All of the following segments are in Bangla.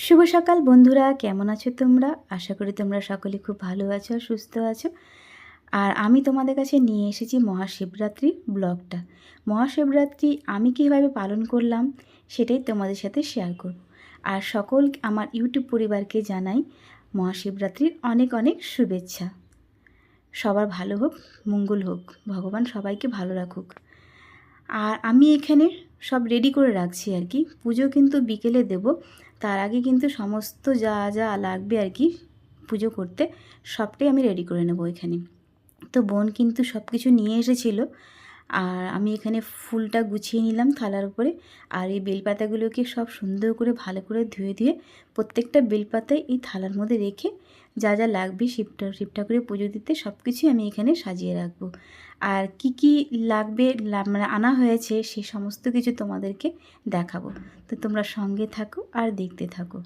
শুভ সকাল বন্ধুরা, কেমন আছো তোমরা? আশা করি তোমরা সকলে খুব ভালো আছো আর সুস্থ আছো। আর আমি তোমাদের কাছে নিয়ে এসেছি মহাশিবরাত্রির ব্লগটা। মহাশিবরাত্রি আমি কীভাবে পালন করলাম সেটাই তোমাদের সাথে শেয়ার করব। আর সকল আমার ইউটিউব পরিবারকে জানাই মহাশিবরাত্রির অনেক অনেক শুভেচ্ছা। সবার ভালো হোক, মঙ্গল হোক, ভগবান সবাইকে ভালো রাখুক। আর আমি এখানে সব রেডি করে রাখছি আর কি। পুজো কিন্তু বিকেলে দেব, তার আগে কিন্তু সমস্ত যা যা লাগবে আর কি পুজো করতে সবটাই আমি রেডি করে নেব এখানে। তো বোন কিন্তু সব কিছু নিয়ে এসেছিলো। আর আমি এখানে ফুলটা গুছিয়ে নিলাম থালার উপরে। আর এই বেলপাতাগুলোকে সব সুন্দর করে ভালো করে ধুয়ে ধুয়ে প্রত্যেকটা বেলপাতায় এই থালার মধ্যে রেখে যা যা লাগবে শিব ঠাকুরের পুজো দিতে সব কিছুই আমি এখানে সাজিয়ে রাখবো। আর কি কি লাগবে মানে আনা হয়েছে সে সমস্ত কিছু তোমাদেরকে দেখাবো। তো তোমরা সঙ্গে থাকো আর দেখতে থাকো।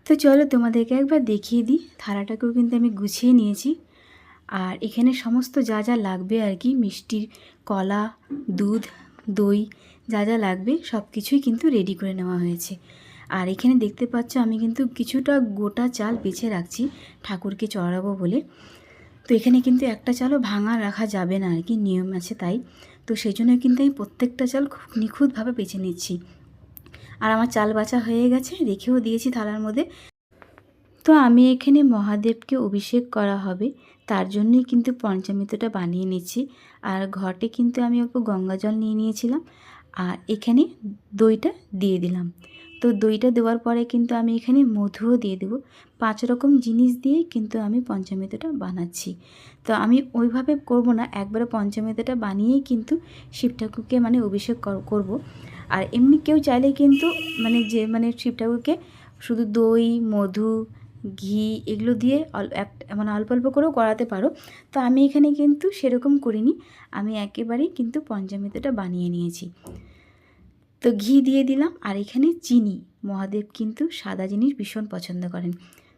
তো চলো তোমাদেরকে একবার দেখিয়ে দিই। থালাটাকেও কিন্তু আমি গুছিয়ে নিয়েছি। আর এখানে সমস্ত যা যা লাগবে আর কি, মিষ্টির কলা, দুধ, দই, যা যা লাগবে সব কিছুই কিন্তু রেডি করে নেওয়া হয়েছে। আর এখানে দেখতে পাচ্ছ আমি কিন্তু কিছুটা গোটা চাল বেছে রাখছি ঠাকুরকে চড়াবো বলে। তো এখানে কিন্তু একটা চালও ভাঙা রাখা যাবে না আর কি, নিয়ম আছে তাই। তো সেই জন্য কিন্তু আমি প্রত্যেকটা চাল খুব নিখুঁতভাবে বেছে নিচ্ছি। আর আমার চাল বাছা হয়ে গেছে, রেখেও দিয়েছি থালার মধ্যে। তো আমি এখানে মহাদেবকে অভিষেক করা হবে, তার জন্যই কিন্তু পঞ্চামৃতটা বানিয়ে নিচ্ছি। আর ঘটে কিন্তু আমি অল্প গঙ্গা জল নিয়ে নিয়েছিলাম। আর এখানে দইটা দিয়ে দিলাম। তো দইটা দেওয়ার পরে কিন্তু আমি এখানে মধুও দিয়ে দেবো। 5 রকম জিনিস দিয়েই কিন্তু আমি পঞ্চামৃতটা বানাচ্ছি। তো আমি ওইভাবে করব না, একবারে পঞ্চামৃতটা বানিয়েই কিন্তু শিব ঠাকুরকে মানে অভিষেক করব। আর এমনি কেউ চাইলে কিন্তু শিব ঠাকুরকে শুধু দই, মধু, ঘি এগুলো দিয়ে মানে অল্প অল্প করেও করাতে পারো। তো আমি এখানে কিন্তু সেরকম করিনি, আমি একেবারেই কিন্তু পঞ্চামৃতটা বানিয়ে নিয়েছি। তো ঘি দিয়ে দিলাম। আর এখানে চিনি, মহাদেব কিন্তু সাদা জিনিস ভীষণ পছন্দ করেন,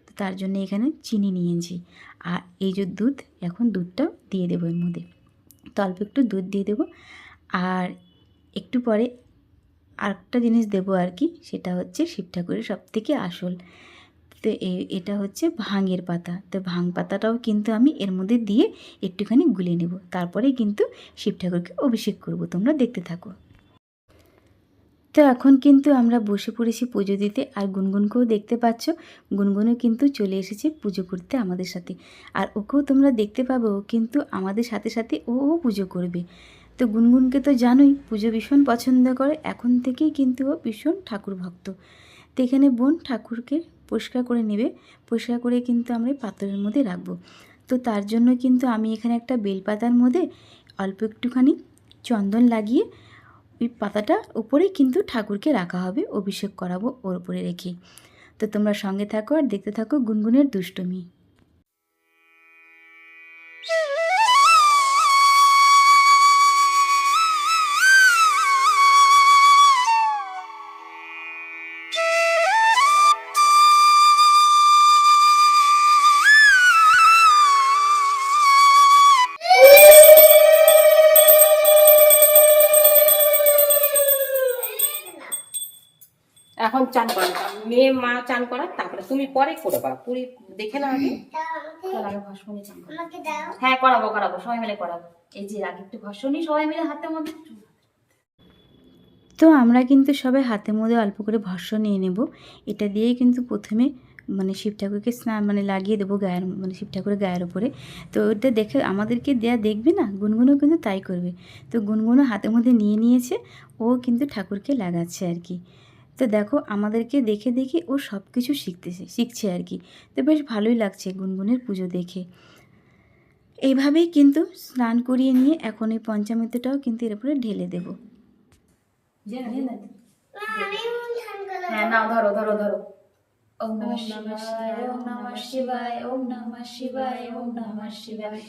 তো তার জন্য এখানে চিনি নিয়েছি। আর এই যে দুধ, এখন দুধটাও দিয়ে দেবো এর মধ্যে। তো অল্প একটু দুধ দিয়ে দেবো। আর একটু পরে আরেকটা জিনিস দেবো আর কি, সেটা হচ্ছে শিব ঠাকুরের সবথেকে আসল। তো এটা হচ্ছে ভাঙের পাতা। তো ভাঙ পাতাটাও কিন্তু আমি এর মধ্যে দিয়ে একটুখানি গুলে নেব, তারপরে কিন্তু শিব ঠাকুরকে অভিষেক করব। তোমরা দেখতে থাকো। তো এখন কিন্তু আমরা বসে পড়েছি পুজো দিতে। আর গুনগুনকেও দেখতে পাচ্ছ, গুনগুনও কিন্তু চলে এসেছে পুজো করতে আমাদের সাথে। আর ওকেও তোমরা দেখতে পাবো, কিন্তু আমাদের সাথে সাথে ও পুজো করবে। তো গুনগুনকে তো জানোই পুজো ভীষণ পছন্দ করে, এখন থেকেই কিন্তু ও ভীষণ ঠাকুর ভক্ত। তো এখানে বোন ঠাকুরকে পরিষ্কার করে নেবে, পরিষ্কার করে কিন্তু আমরা পাত্রের মধ্যে রাখবো। তো তার জন্য কিন্তু আমি এখানে একটা বেলপাতার মধ্যে অল্প একটুখানি চন্দন লাগিয়ে ওই পাতাটা উপরেই কিন্তু ঠাকুরকে রাখা হবে, অভিষেক করাবো ওর উপরে রেখে। তো তোমরা সঙ্গে থাকো আর দেখতে থাকো গুনগুনের দুষ্টুমি। এখন চান করা মেয়ে মা চান করা, তারপরে তুমি পরে করে পারো, পুরি দেখে না আগে। চল আগে ভস্ম নিয়ে চান করো। আমাকে দাও। হ্যাঁ করাবো করাবো, সবাই মিলে করাবো। এই যে আগে একটু ভস্ম নিই সবাই মিলে হাতের মধ্যে। তো আমরা কিন্তু সবাই হাতের মধ্যে অল্প করে ভস্ম নিয়ে নেব। এটা দিয়েই কিন্তু প্রথমে মানে শিব ঠাকুরকে স্নান মানে লাগিয়ে দেবো গায়ের, মানে শিব ঠাকুরের গায়ের ওপরে। তো ওটা দেখে আমাদেরকে দেয়া দেখবে না, গুনগুনও কিন্তু তাই করবে। তো গুনগুনও হাতের মধ্যে নিয়ে নিয়েছে, ও কিন্তু ঠাকুরকে লাগাচ্ছে আর কি। তো দেখো আমাদেরকে দেখে দেখে ও সব কিছু শিখছে আর কি। তো বেশ ভালোই লাগছে গুনগুনের পুজো দেখে। এইভাবেই কিন্তু স্নান করিয়ে নিয়ে এখন এই পঞ্চামৃতটাও কিন্তু এর উপরে ঢেলে দেবো। আমি ধান গলা হ্যাঁ নাও, ধরো ধরো ধরো। ওম নমঃ শিবায়, ওম নমঃ শিবায়, ওম নমঃ শিবায়, ওম নমঃ শিবায়,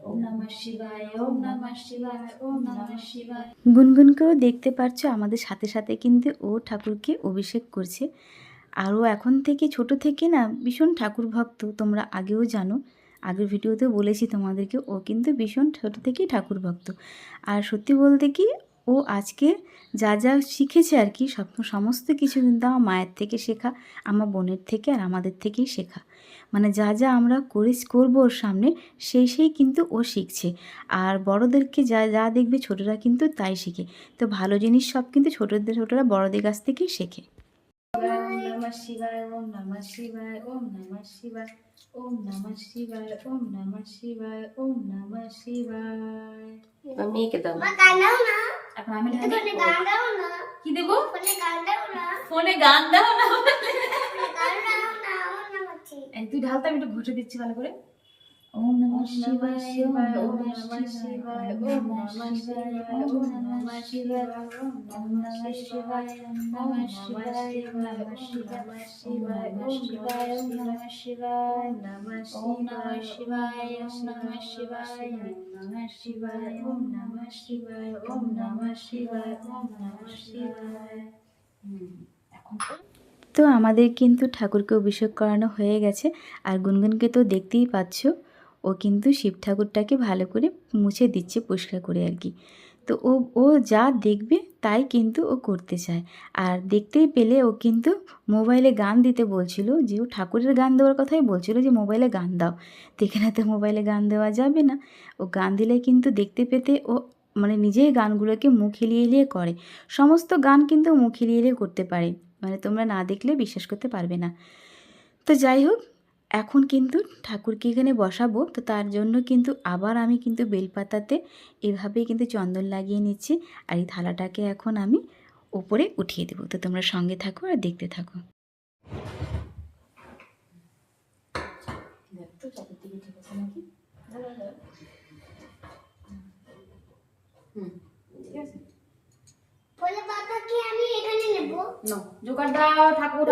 ওম নমঃ শিবায়, ওম নমঃ শিবায়, ওম নমঃ শিবায়। গুনগুনকেও দেখতে পারছো আমাদের সাথে সাথে কিন্তু ও ঠাকুরকে অভিষেক করছে। আর ও এখন থেকে ছোট থেকে না ভীষণ ঠাকুর ভক্ত, তোমরা আগেও জানো, আগের ভিডিওতেও বলেছি তোমাদেরকে, ও কিন্তু ভীষণ ছোট থেকেই ঠাকুর ভক্ত। আর সত্যি বলতে কি ও আজকে যা যা শিখেছে আর কি সমস্ত কিছু কিন্তু আমার মায়ের থেকে শেখা, আমার বোনের থেকে আর আমাদের থেকেই শেখা। মানে যা যা আমরা করবো ওর সামনে সেই কিন্তু ও শিখছে। আর বড়োদেরকে যা যা দেখবে ছোটরা কিন্তু তাই শেখে। তো ভালো জিনিস সব কিন্তু ছোটরা বড়দের কাছ থেকেই শেখে। ওম নমঃ শিবায়, ওম নমঃ শিবায়, ওম নমঃ শিবায়, ওম নমঃ শিবায়, ওম নমঃ শিবায়, ওম নমঃ শিবায়। এবার মেয়েকে দাও। মা গান দাও না। এখন আমি ফোনে গান দাও না। কি দেবো? ফোনে গান দাও না। ফোনে গান দাও না। গান দাও না। ও নামাচ্ছি। এই তুই ঢালতে, আমি একটু ঘুষে দিচ্ছি ভালো করে। ওম নমঃ শিবায়, ওম নমঃ শিবায়, ওম নমঃ শিবায়, ওম নমঃ শিবায়, ওম নমঃ শিবায়, ওম নমঃ শিবায়, ওম নমঃ শিবায়, ওম নমঃ শিবায়, ওম নমঃ শিবায়, ওম নমঃ শিবায়, ওম নমঃ শিবায়, ওম নমঃ শিবায়, ওম নমঃ শিবায়, ওম নমঃ শিবায়, ওম নমঃ শিবায়। এখন তো আমাদের কিন্তু ঠাকুরকে অভিষেক করানো হয়ে গেছে। আর গুনগুনকে তো দেখতেই পাচ্ছ, ও কিন্তু শিব ঠাকুরটাকে ভালো করে মুছে দিচ্ছে পরিষ্কার করে আর কি। তো ও যা দেখবে তাই কিন্তু ও করতে চায়। আর দেখতেই পেলে ও কিন্তু মোবাইলে গান দিতে বলছিল, যে ও ঠাকুরের গান দেওয়ার কথাই বলছিল যে মোবাইলে গান দাও। তো এখানে তো মোবাইলে গান দেওয়া যাবে না। ও গান দিলে কিন্তু দেখতে পেতে ও মানে নিজেই গানগুলোকে মুখ হিলিয়ে হিলিয়ে করে। সমস্ত গান কিন্তু মুখ হিলিয়ে হিলিয়ে করতে পারে, মানে তোমরা না দেখলে বিশ্বাস করতে পারবে না। তো যাই হোক, এখন কিন্তু ঠাকুরকে এখানে বসাবো। তো তার জন্য কিন্তু আবার আমি কিন্তু বেলপাতাতে এভাবেই কিন্তু চন্দন লাগিয়ে নিচ্ছি। আর এই থালাটাকে এখন আমি ওপরে উঠিয়ে দেবো। তো তোমরা সঙ্গে থাকো আর দেখতে থাকো। ঠিক আছে, বলে বাবা কি আমি এখানে নেব? নাও জোগাড় দাও, ঠাকুর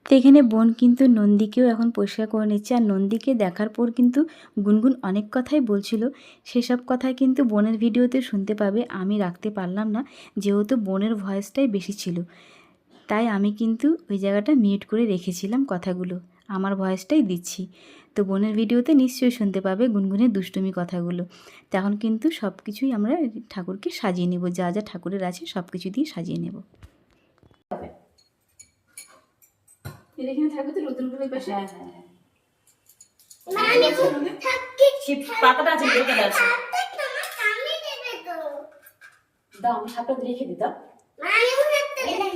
তো এখানে বোন কিন্তু নন্দীকেও এখন পরিষ্কার করে নিচ্ছে। আর নন্দীকে দেখার পর কিন্তু গুনগুন অনেক কথাই বলছিল, সেসব কথাই কিন্তু বোনের ভিডিওতে শুনতে পাবে। আমি রাখতে পারলাম না, যেহেতু বোনের ভয়েসটাই বেশি ছিল, তাই আমি কিন্তু ওই জায়গাটা মিউট করে রেখেছিলাম কথাগুলো, আমার ভয়েসটাই দিচ্ছি। তো বোনের ভিডিওতে নিশ্চয়ই শুনতে পাবে গুনগুনের দুষ্টুমি কথাগুলো। তখন কিন্তু সব কিছুই আমরা ঠাকুরকে সাজিয়ে নেব, যা যা ঠাকুরের আছে সব কিছু দিয়ে সাজিয়ে নেব। এখানে থাকবে তো নতুন করে পাশে। হ্যাঁ হ্যাঁ হ্যাঁ, মা আমি থাকি। শিব পাতাটা আছে, রেখে দাও। থাকতে তোমার সামনে দেবে তো। দাও, আমি সাপটা রেখে দিই, দাও। মা আমি থাকতে দেবে।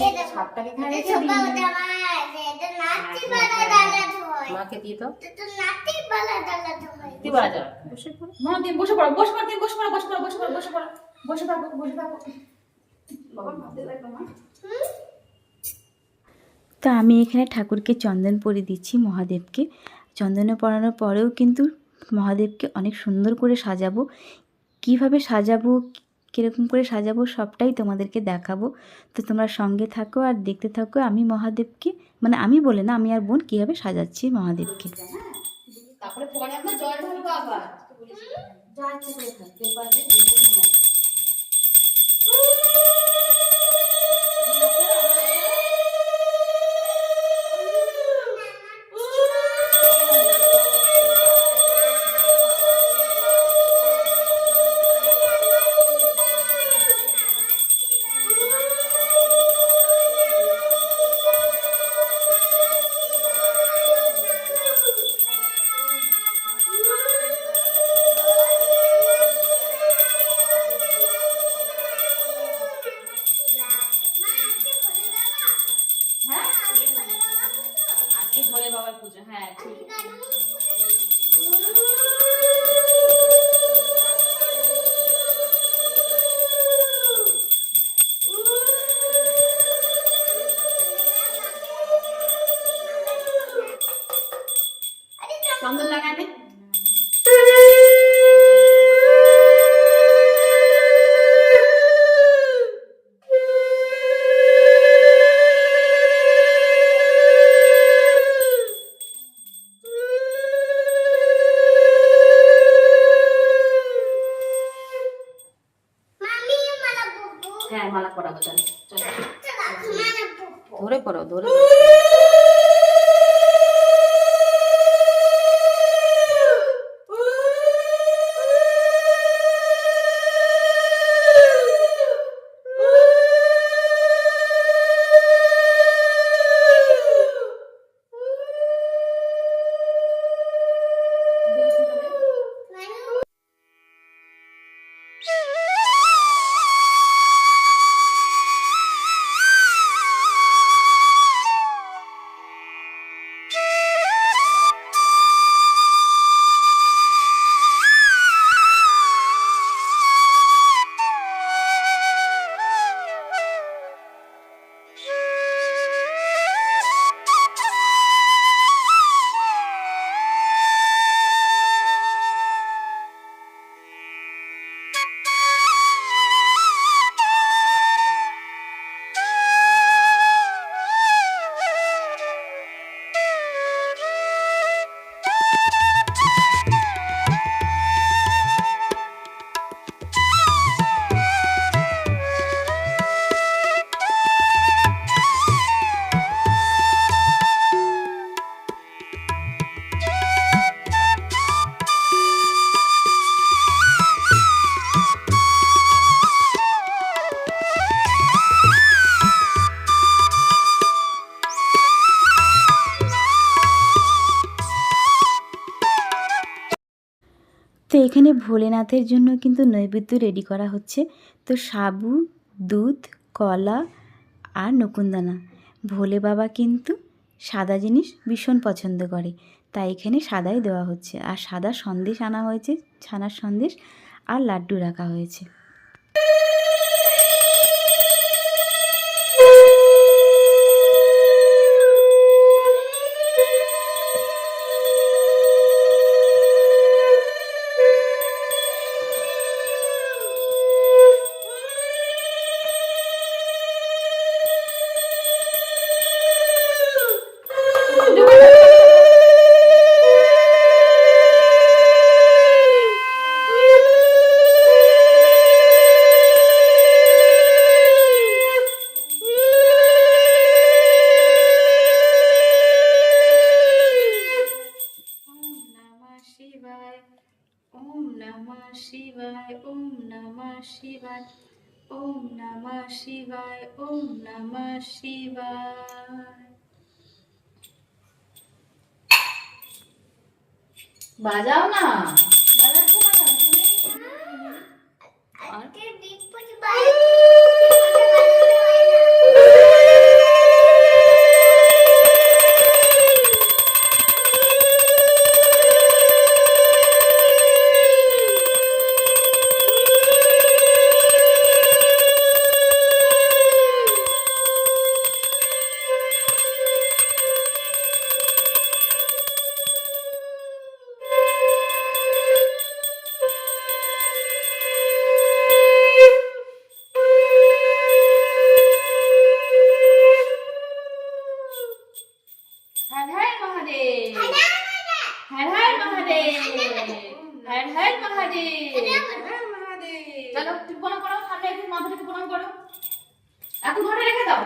এটা সাপটাকে এখানে এটা রেখে ছোট দিই। জামা আছে। এটা নাতি বালা ডালা ধোয়। মাকে দিয়ে দাও। এটা নাতি বালা ডালা ধোয়। দি বলা যাও। বসে পড়ো মা, তুমি বসে পড়ো, বসে পড়ো, তুমি বসে পড়ো, বসে পড়ো, বসে পড়ো, বসে পড়ো, বসে থাকো, বসে থাকো। বাবা ভাতে লাগবে মা। তো আমি এখানে ঠাকুরকে চন্দন পরিয়ে দিচ্ছি মহাদেবকে। চন্দনে পরানোর পরেও কিন্তু মহাদেবকে অনেক সুন্দর করে সাজাবো। কিভাবে সাজাবো, কীরকম করে সাজাবো সবটাই তোমাদেরকে দেখাবো। তো তোমরা সঙ্গে থাকো আর দেখতে থাকো আমি মহাদেবকে, মানে আমি বলে না, আমি আর বোন কীভাবে সাজাচ্ছি মহাদেবকে। তারপরে পরে আমরা জল ঢালবো আবার যা ইচ্ছে করে থাক পেপার দিয়ে হ্যাঁ আজকে ভোলে বাবার পুজো হ্যাঁ ঠিক চন্দন লাগাবে হ্যাঁ মালা পরাবো চলো চলো ধরে পড়ো ধরে তো এখানে ভোলেনাথের জন্য কিন্তু নৈবেদ্য রেডি করা হচ্ছে। তো সাবু, দুধ, কলা আর নকুনদানা। ভোলে বাবা কিন্তু সাদা জিনিস ভীষণ পছন্দ করে, তাই এখানে সাদাই দেওয়া হচ্ছে। আর সাদা সন্দেশ আনা হয়েছে, ছানার সন্দেশ আর লাড্ডু রাখা হয়েছে। ओम नमः शिवाय ओम नमः शिवाय ओम नमः शिवाय ओम नमः शिवाय। বাজাও না, বাজাচ্ছো না হর হর মহাদেব, হর হর মহাদেব। চলো তুমি প্রণাম করো, সামনে একটু মাথা রেখে প্রণাম করো। এখন ঘরে রেখে দাও।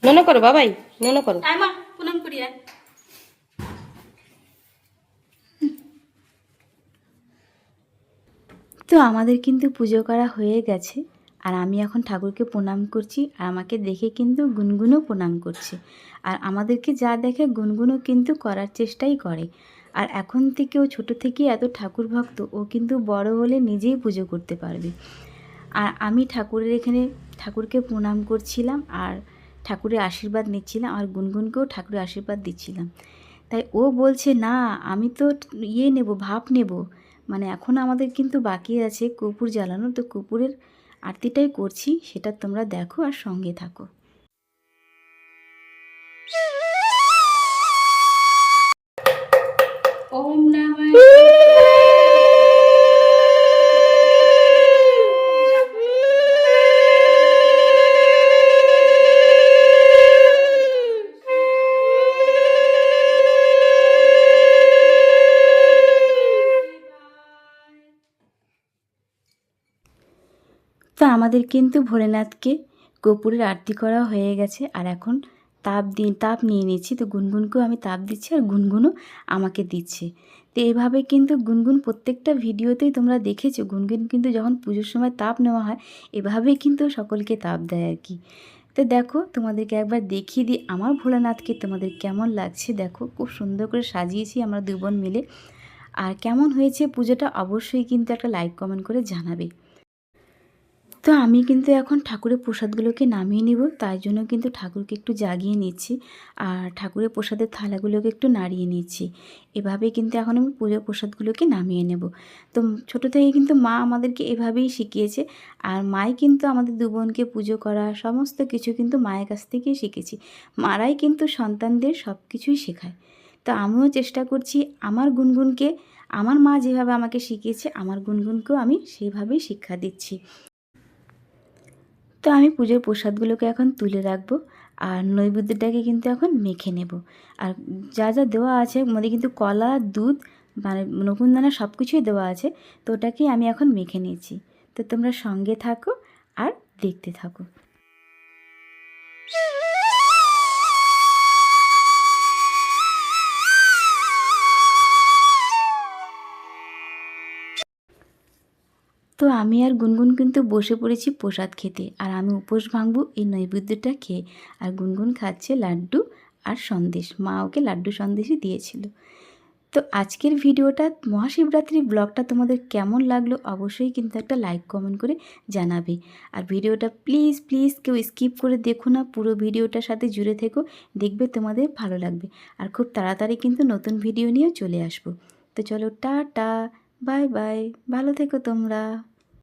নন করো বাবাই, নন করো। আয় মা প্রণাম করি আয়। তো আমাদের কিন্তু পুজো করা হয়ে গেছে, আর আমি এখন ঠাকুরকে প্রণাম করছি, আর আমাকে দেখে কিন্তু গুনগুনও প্রণাম করছে। আর আমাদেরকে যা দেখে গুনগুনও কিন্তু করার চেষ্টাই করে। আর এখন থেকে ও ছোটো থেকে এত ঠাকুর ভক্ত, ও কিন্তু বড় হলে নিজেই পুজো করতে পারবে। আর আমি ঠাকুরের এখানে ঠাকুরকে প্রণাম করছিলাম, আর ঠাকুরের আশীর্বাদ নিচ্ছিলাম, আর গুনগুনকেও ঠাকুরের আশীর্বাদ দিচ্ছিলাম। তাই ও বলছে না আমি তো নেব, ভাপ নেব। মানে এখন আমাদের কিন্তু বাকি আছে কর্পূর জ্বালানো, তো কর্পূরের আরতিটাই করছি, সেটা তোমরা দেখো আর সঙ্গে থাকো। ওম নমঃ তো আমাদের কিন্তু ভোলেনাথকে কর্পূরের আরতি করা হয়ে গেছে, আর এখন তাপ নিয়ে নিচ্ছি। তো গুনগুনকেও আমি তাপ দিচ্ছি, আর গুনগুনও আমাকে দিচ্ছে। তো এভাবে কিন্তু গুনগুন প্রত্যেকটা ভিডিওতেই তোমরা দেখেছো, গুনগুন কিন্তু যখন পুজোর সময় তাপ নেওয়া হয় এভাবেই কিন্তু সকলকে তাপ দেয় আর কি। তো দেখো তোমাদেরকে একবার দেখিয়ে দিই আমার ভোলানাথকে তোমাদের কেমন লাগছে। দেখো খুব সুন্দর করে সাজিয়েছি আমরা দু বোন মিলে। আর কেমন হয়েছে পুজোটা অবশ্যই কিন্তু একটা লাইক কমেন্ট করে জানাবে। তো আমি কিন্তু এখন ঠাকুরের প্রসাদগুলোকে নামিয়ে নিব, তাই জন্য কিন্তু ঠাকুরকে একটু জাগিয়ে নিচ্ছি, আর ঠাকুরের প্রসাদের থালাগুলোকে একটু নাড়িয়ে নিচ্ছি। এভাবেই কিন্তু এখন আমি পুজোর প্রসাদগুলোকে নামিয়ে নেব। তো ছোটো থেকে কিন্তু মা আমাদেরকে এভাবেই শিখিয়েছে, আর মাই কিন্তু আমাদের দু বোনকে পুজো করা সমস্ত কিছু কিন্তু মায়ের কাছ থেকেই শিখেছি। মারাই কিন্তু সন্তানদের সব কিছুই শেখায়। তো আমিও চেষ্টা করছি আমার গুনগুনকে আমার মা যেভাবে আমাকে শিখিয়েছে আমার গুনগুনকেও আমি সেইভাবেই শিক্ষা দিচ্ছি। তো আমি পুজোর প্রসাদগুলোকে এখন তুলে রাখবো, আর নৈবেদ্যটাকে কিন্তু এখন মেখে নেব। আর যা যা দেওয়া আছে মধ্যে কিন্তু কলা, দুধ, মানে নকুনদানা সব কিছুই দেওয়া আছে, তো ওটাকেই আমি এখন মেখে নিয়েছি। তো তোমরা সঙ্গে থাকো আর দেখতে থাকো। তো আমি আর গুনগুন কিন্তু বসে পড়েছি প্রসাদ খেতে, আর আমি উপোস ভাঙবো এই নৈবেদ্যটা খেয়ে। আর গুনগুন খাচ্ছে লাড্ডু আর সন্দেশ, মা ওকে লাড্ডু সন্দেশই দিয়েছিল। তো আজকের ভিডিওটা মহাশিবরাত্রির ব্লগটা তোমাদের কেমন লাগলো অবশ্যই কিন্তু একটা লাইক কমেন্ট করে জানাবে। আর ভিডিওটা প্লিজ প্লিজ কেউ স্কিপ করে দেখো না, পুরো ভিডিওটার সাথে জুড়ে থেকো, দেখবে তোমাদের ভালো লাগবে। আর খুব তাড়াতাড়ি কিন্তু নতুন ভিডিও নিয়ে চলে আসবো। তো চলো টাটা, বাই বাই, ভালো থেকো তোমরা।